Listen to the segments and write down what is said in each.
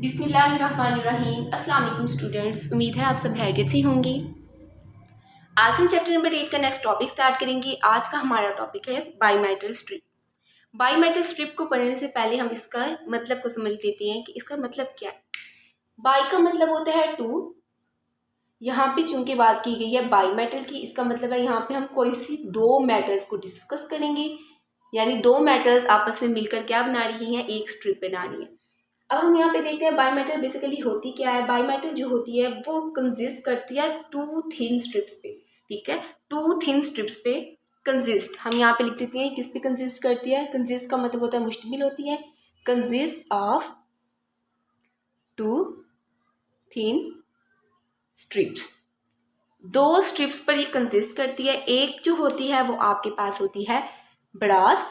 बिस्मिल्लाहिर्रहमानिर्रहीम। अस्सलाम वालेकुम स्टूडेंट्स, उम्मीद है आप सब खैरियत से होंगी। आज हम चैप्टर नंबर 8 का नेक्स्ट टॉपिक स्टार्ट करेंगे। आज का हमारा टॉपिक है बाईमेटल स्ट्रिप। बाईमेटल स्ट्रिप को पढ़ने से पहले हम इसका मतलब को समझ लेते हैं कि इसका मतलब क्या है। बाई का मतलब होता है टू। यहाँ पे चूंकि बात की गई है बाईमेटल की, इसका मतलब है यहाँ पे हम कोई सी दो मेटल्स को डिस्कस करेंगे, यानी दो मेटल्स आपस में मिलकर क्या बना रही हैं, एक स्ट्रिप बना रही है। अब हम यहाँ पे देखते हैं बाईमेटल बेसिकली होती क्या है। बाईमेटल जो होती है वो कंसिस्ट करती है टू थिन स्ट्रिप्स पे, ठीक है, टू थिन स्ट्रिप्स पे कंसिस्ट हम यहाँ पे लिख देते हैं। किस पे कंसिस्ट करती है? कंसिस्ट का मतलब होता है मुश्तमिल होती है। Consist of two thin strips, दो स्ट्रिप्स पर ये कंसिस्ट करती है। एक जो होती है वो आपके पास होती है ब्रास,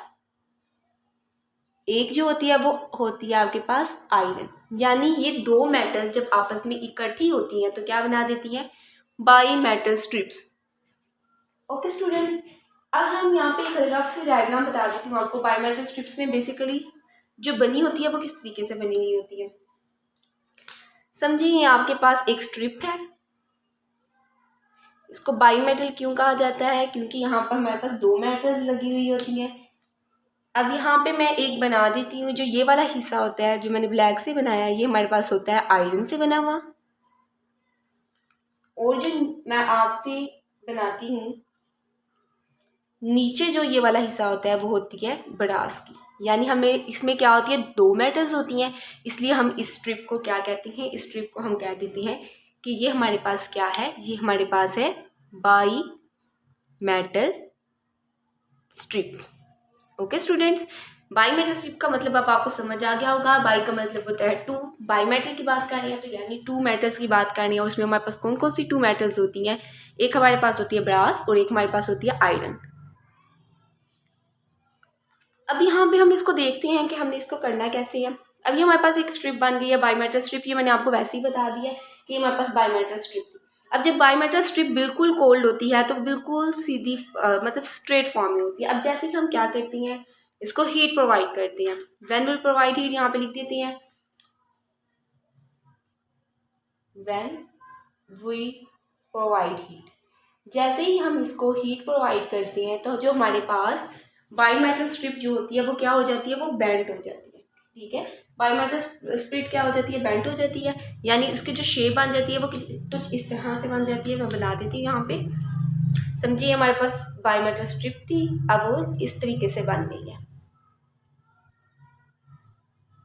एक जो होती है वो होती है आपके पास आयरन। यानी ये दो मेटल्स जब आपस में इकट्ठी होती हैं तो क्या बना देती हैं? By metal strips. Okay student, अब हम यहाँ पे एक रफ से डायग्राम बता देती हूँ आपको। बाई मेटल स्ट्रिप्स में बेसिकली जो बनी होती है वो किस तरीके से बनी हुई होती है। समझिए ये आपके पास एक स्ट्रिप है। इसको बाई मेटल क्यों कहा जाता है? क्योंकि यहाँ पर हमारे पास दो मेटल्स लगी हुई होती हैं। अब यहाँ पे मैं एक बना देती हूँ। जो ये वाला हिस्सा होता है जो मैंने ब्लैक से बनाया है, ये हमारे पास होता है आयरन से बना हुआ। और जो मैं आपसे बनाती हूँ नीचे जो ये वाला हिस्सा होता है वो होती है ब्रास की। यानी हमें इसमें क्या होती है, दो मेटल्स होती हैं, इसलिए हम इस स्ट्रिप को क्या कहते हैं? इस स्ट्रिप को हम कह देते हैं कि ये हमारे पास क्या है, ये हमारे पास है by metal strip. Okay students, by metal strip का मतलब अब आपको समझ आ गया होगा। बाई का मतलब होता है टू, बाई मेटल की बात कर रही है तो यानी टू मेटल्स की बात कर रही है। और उसमें हमारे पास कौन कौन सी टू मेटल्स होती हैं? एक हमारे पास होती है ब्रास और एक हमारे पास होती है आयरन। अब यहाँ पे हम इसको देखते हैं कि हमने इसको करना कैसे है। अभी हमारे पास एक स्ट्रिप बन गई है बाई मेटल स्ट्रिप। ये मैंने आपको वैसे ही बता दिया कि हमारे पास बाई मेटल स्ट्रिप थी। अब जब बाई मेटल स्ट्रिप बिल्कुल कोल्ड होती है तो बिल्कुल सीधी मतलब स्ट्रेट फॉर्म में होती है। अब जैसे ही हम क्या करते हैं, इसको हीट प्रोवाइड करते हैं। व्हेन विल प्रोवाइड हीट, यहाँ पे लिख देते हैं व्हेन वी प्रोवाइड हीट। जैसे ही हम इसको हीट प्रोवाइड करते हैं तो जो हमारे पास बाईमेटल स्ट्रिप जो होती है वो क्या हो जाती है, वो बेंट हो जाती है। ठीक है, बाईमेटल स्ट्रिप क्या हो जाती है, बेंट हो जाती है। यानी उसकी जो शेप बन जाती है वो कुछ इस तरह से बन जाती है। मैं बना देती हूँ यहाँ पे। समझिए हमारे पास बाईमेटल स्ट्रिप थी, अब वो इस तरीके से बन गई है।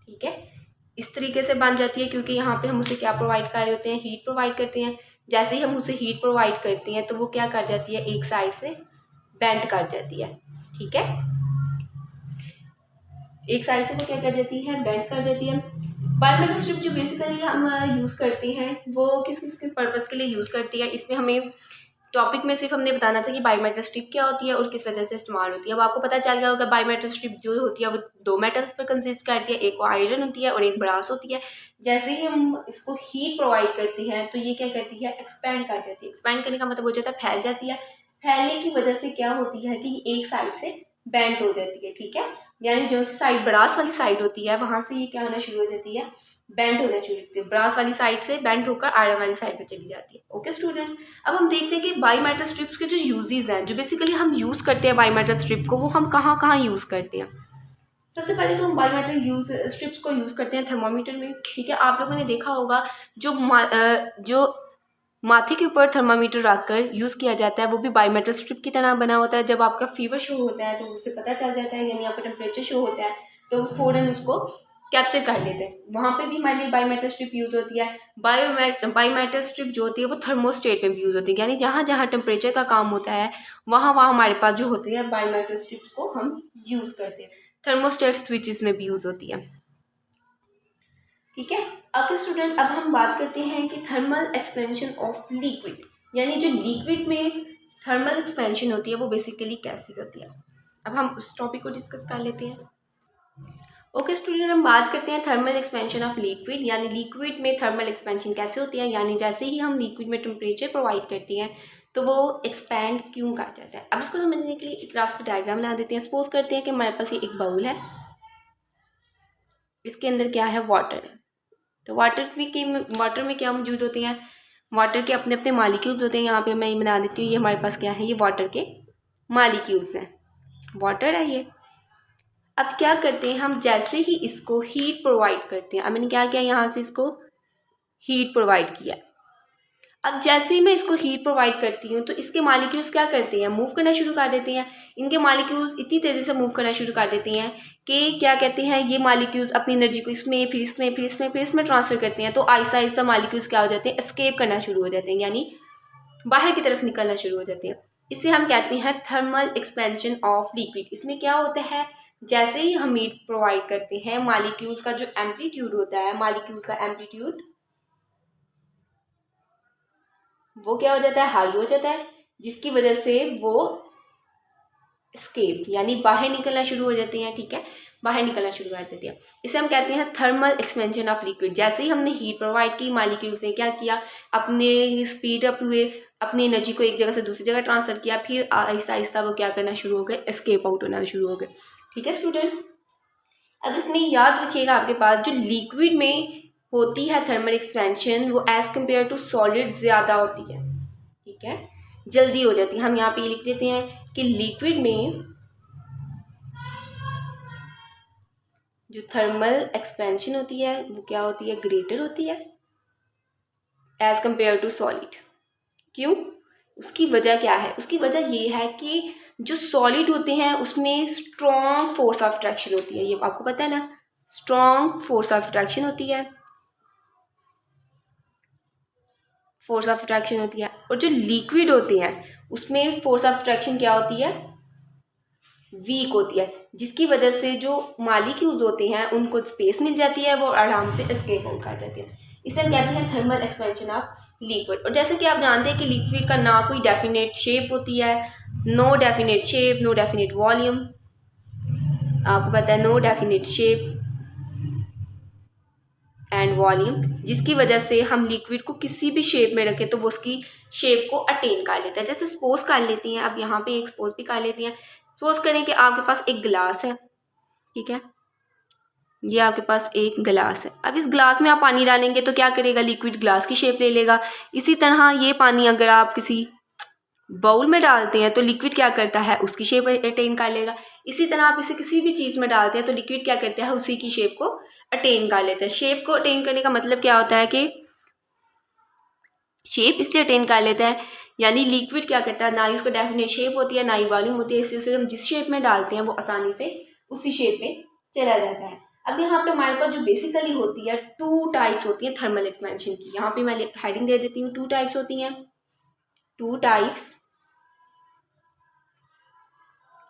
ठीक है, इस तरीके से बन जाती है क्योंकि यहाँ पे हम उसे क्या प्रोवाइड कर रहे होते हैं, हीट प्रोवाइड करते हैं। जैसे ही हम उसे हीट प्रोवाइड करते हैं तो वो क्या कर जाती है, एक साइड से बेंड कर जाती है। ठीक है, एक साइड से वो क्या कर जाती है, बेंड कर जाती है। बायोमेट्रिक स्ट्रिप जो बेसिकली हम यूज़ करते हैं वो किस किस पर्पज़ के लिए यूज़ करती है, इसमें हमें टॉपिक में सिर्फ हमने बताना था कि बायोमेट्रिक स्ट्रिप क्या होती है और किस वजह से इस्तेमाल होती है। अब आपको पता चल गया होगा बायोमेट्रिक स्ट्रिप जो होती है वो दो मेटल्स पर कंसिस्ट करती है, एक आयरन होती है और एक ब्रास होती है। जैसे ही हम इसको हीट प्रोवाइड करते हैं तो ये क्या करती है, एक्सपैंड कर जाती है। एक्सपैंड करने का मतलब हो जाता है फैल जाती है। फैलने की वजह से क्या होती है कि एक साइड से बेंड हो जाती है। ठीक है, यानी जो साइड ब्रास वाली साइड होती है वहां से ये क्या होना शुरू हो जाती है, बेंड होना शुरू होती है। ब्रास वाली साइड से बेंड होकर आयरन वाली साइड पे चली जाती है। ओके स्टूडेंट्स, अब हम देखते हैं कि बाईमेटल स्ट्रिप्स के जो यूजेस हैं, जो बेसिकली हम यूज करते हैं बाईमेटल स्ट्रिप को, वो हम कहाँ कहाँ यूज करते हैं। सबसे पहले तो हम बायोमेटल स्ट्रिप्स को यूज करते हैं थर्मामीटर में। ठीक है, आप लोगों ने देखा होगा जो माथे के ऊपर थर्मामीटर रखकर यूज़ किया जाता है वो भी बायोमेटल स्ट्रिप की तरह बना होता है। जब आपका फीवर शो होता है तो उसे पता चल जाता है, यानी आपका टेम्परेचर शो होता है तो फ़ौरन उसको कैप्चर कर लेते हैं। वहाँ पे भी हमारे लिए बायोमेटल स्ट्रिप यूज़ होती है। बायोमेटल स्ट्रिप जो होती है वो थर्मोस्टेट में भी यूज़ होती है, यानी जहाँ जहाँ टेम्परेचर का काम होता है वहाँ वहाँ हमारे पास जो होती है बायोमेटल स्ट्रिप्स को हम यूज़ करते हैं। थर्मोस्टेट स्विचेस में भी यूज़ होती है। ठीक है, ओके स्टूडेंट, अब हम बात करते हैं कि थर्मल एक्सपेंशन ऑफ लिक्विड, यानी जो लिक्विड में थर्मल एक्सपेंशन होती है वो बेसिकली कैसी होती है। अब हम उस टॉपिक को डिस्कस कर लेते हैं। ओके स्टूडेंट, हम बात करते हैं थर्मल एक्सपेंशन ऑफ लिक्विड, यानी लिक्विड में थर्मल एक्सपेंशन कैसे होती है। यानी जैसे ही हम लिक्विड में टेम्परेचर प्रोवाइड करते हैं तो वो एक्सपैंड क्यों कर जाता है। अब इसको समझने के लिए एक ग्राफ से डायग्राम बना देते हैं। सपोज करते हैं कि हमारे पास ये एक बाउल है, इसके अंदर क्या है, वाटर है। तो वाटर में क्या मौजूद होते हैं, वाटर के अपने अपने मालिक्यूल्स होते हैं। यहाँ पे मैं ये बना देती हूँ, ये हमारे पास क्या है, ये वाटर के मालिक्यूल्स हैं, वाटर है ये। अब क्या करते हैं हम, जैसे ही इसको हीट प्रोवाइड करते हैं, अब मैंने क्या किया, यहाँ से इसको हीट प्रोवाइड किया। अब जैसे ही मैं इसको हीट प्रोवाइड करती हूँ तो इसके मालिक्यूल्स क्या करते हैं, मूव करना शुरू कर देते हैं। इनके मालिक्यूल्स इतनी तेज़ी से मूव करना शुरू कर देते हैं कि क्या कहते हैं, ये मालिक्यूल्स अपनी एनर्जी को इसमें फिर इसमें फिर इसमें फिर इसमें ट्रांसफर करते हैं। तो आहिस्ता आहिस्ता मालिक्यूल्स क्या हो जाते हैं, एस्केप करना शुरू हो जाते हैं, यानी बाहर की तरफ निकलना शुरू हो जाते हैं। इसे हम कहते हैं थर्मल एक्सपेंशन ऑफ लिक्विड। इसमें क्या होता है, जैसे ही हम हीट प्रोवाइड करते हैं, मालिक्यूल्स का जो एम्पलीट्यूड होता है, मालिक्यूल्स का एम्पलीट्यूड वो क्या हो जाता है, हाई हो जाता है, जिसकी वजह से वो एस्केप यानी बाहर निकलना शुरू हो जाते हैं। ठीक है, बाहर निकलना शुरू कर देते हैं। इसे हम कहते हैं थर्मल एक्सपेंशन ऑफ लिक्विड। जैसे ही हमने हीट प्रोवाइड की, मालिक्यूल्स ने क्या किया, अपने स्पीड अप हुए, अपनी एनर्जी को एक जगह से दूसरी जगह ट्रांसफर किया, फिर आहिस्ता आहिस्ता वो क्या करना शुरू हो गए, एस्केप आउट होना शुरू हो गए। ठीक है स्टूडेंट्स, अब इसमें याद रखिएगा आपके पास जो लिक्विड में होती है थर्मल एक्सपेंशन, वो एज कम्पेयर टू सॉलिड ज़्यादा होती है। ठीक है, जल्दी हो जाती है। हम यहाँ पे लिख देते हैं कि लिक्विड में जो थर्मल एक्सपेंशन होती है वो क्या होती है, ग्रेटर होती है एज कम्पेयर टू सॉलिड। क्यों, उसकी वजह क्या है, उसकी वजह ये है कि जो सॉलिड होते हैं उसमें स्ट्रॉन्ग फोर्स ऑफ अट्रैक्शन होती है। ये आपको पता है ना, स्ट्रॉन्ग फोर्स ऑफ अट्रैक्शन होती है, फोर्स ऑफ अट्रैक्शन होती है। और जो लिक्विड होते हैं उसमें फोर्स ऑफ अट्रैक्शन क्या होती है, वीक होती है, जिसकी वजह से जो मालिक्यूल्स होते हैं उनको स्पेस मिल जाती है, वो आराम से एस्केप आउट कर जाते हैं। इसे हम कहते हैं थर्मल एक्सपेंशन ऑफ लिक्विड। और जैसे कि आप जानते हैं कि लिक्विड का ना कोई डेफिनेट शेप होती है, no definite shape, no definite volume. आपको पता है no definite shape and volume, जिसकी वजह से हम लिक्विड को किसी भी शेप में रखें तो वो उसकी शेप को अटेन कर लेता है। जैसे सपोज कर लेती हैं, अब यहाँ पे एक सपोज भी कर लेती हैं। सपोज करें कि आपके पास एक गिलास है, ठीक है, ये आपके पास एक गिलास है। अब इस गिलास में आप पानी डालेंगे तो क्या करेगा, लिक्विड ग्लास की शेप ले लेगा। इसी तरह ये पानी अगर आप किसी बाउल में डालते हैं तो लिक्विड क्या करता है, उसकी शेप अटेन कर लेगा। इसी तरह आप इसे किसी भी चीज़ में डालते हैं तो लिक्विड क्या करता है, उसी की शेप को अटेन कर लेता है। शेप को अटेन करने का मतलब क्या होता है कि शेप इसलिए अटेन कर लेता है, यानी लिक्विड क्या करता है, ना ही उसको डेफिनेट शेप होती है ना ही वॉल्यूम होती है, इसलिए उसे हम जिस शेप में डालते हैं वो आसानी से उसी शेप में चला जाता है। अब यहाँ पे हमारे पास जो बेसिकली होती है, टू टाइप्स होती हैं थर्मल एक्सपेंशन की। यहाँ पे मैं हेडिंग दे देती हूँ, टू टाइप्स होती हैं, two types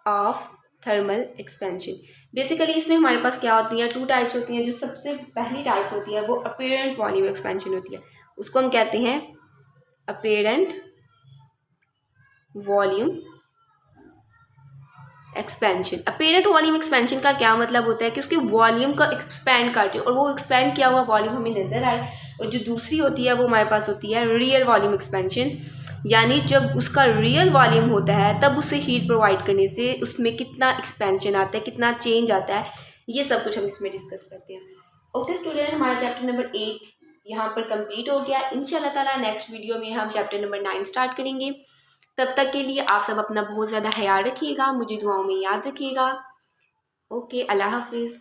of thermal expansion. Basically इसमें हमारे पास क्या होती हैं, टू टाइप्स होती हैं। जो सबसे पहली टाइप्स होती है वो अपीरेंट वॉल्यूम एक्सपेंशन होती है, उसको हम कहते हैं apparent volume expansion. Apparent volume expansion का क्या मतलब होता है कि उसके वॉल्यूम का एक्सपेंड करते हैं और वो एक्सपेंड किया हुआ वॉल्यूम हमें नजर आए। और जो दूसरी होती है वो हमारे पास होती है रियल वॉल्यूम एक्सपेंशन, यानी जब उसका रियल वॉल्यूम होता है तब उसे हीट प्रोवाइड करने से उसमें कितना एक्सपेंशन आता है, कितना चेंज आता है, ये सब कुछ हम इसमें डिस्कस करते हैं। ओके स्टूडेंट, हमारा चैप्टर नंबर 8 यहाँ पर कंप्लीट हो गया। इंशाल्लाह ताला नेक्स्ट वीडियो में हम चैप्टर नंबर 9 स्टार्ट करेंगे। तब तक के लिए आप सब अपना बहुत ज़्यादा ख्याल रखिएगा, मुझे दुआओं में याद रखिएगा। ओके, अल्लाह हाफिज़।